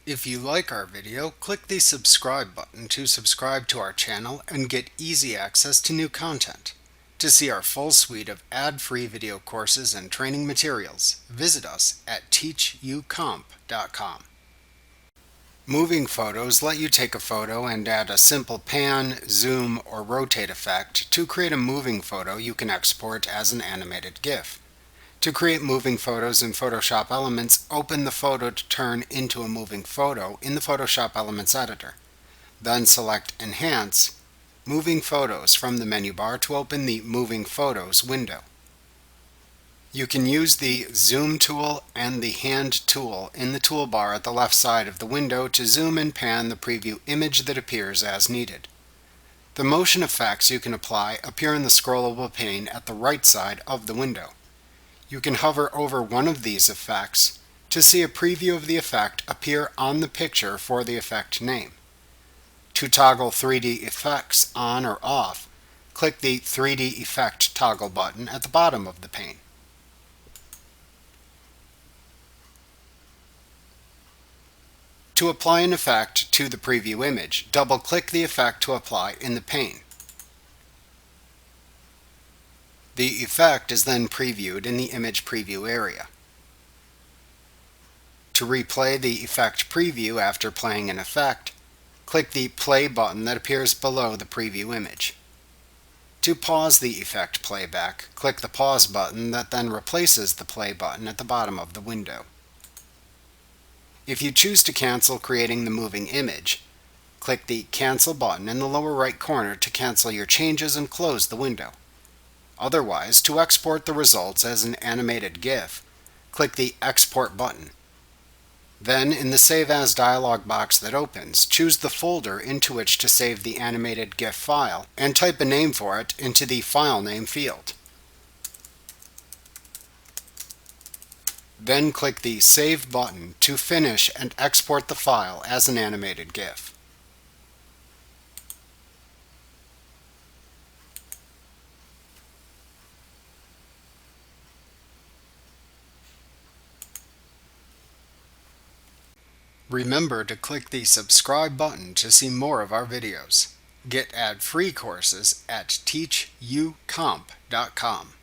If you like our video, click the subscribe button to subscribe to our channel and get easy access to new content. To see our full suite of ad-free video courses and training materials, visit us at teachucomp.com. Moving photos let you take a photo and add a simple pan, zoom, or rotate effect to create a moving photo you can export as an animated GIF. To create moving photos in Photoshop Elements, open the photo to turn into a moving photo in the Photoshop Elements editor. Then select Enhance, Moving Photos from the menu bar to open the Moving Photos window. You can use the Zoom tool and the Hand tool in the toolbar at the left side of the window to zoom and pan the preview image that appears as needed. The motion effects you can apply appear in the scrollable pane at the right side of the window. You can hover over one of these effects to see a preview of the effect appear on the picture for the effect name. To toggle 3D effects on or off, click the 3D Effect toggle button at the bottom of the pane. To apply an effect to the preview image, double-click the effect to apply in the pane. The effect is then previewed in the image preview area. To replay the effect preview after playing an effect, click the play button that appears below the preview image. To pause the effect playback, click the pause button that then replaces the play button at the bottom of the window. If you choose to cancel creating the moving image, click the cancel button in the lower right corner to cancel your changes and close the window. Otherwise, to export the results as an animated GIF, click the Export button. Then, in the Save As dialog box that opens, choose the folder into which to save the animated GIF file and type a name for it into the File Name field. Then click the Save button to finish and export the file as an animated GIF. Remember to click the subscribe button to see more of our videos. Get ad-free courses at teachucomp.com.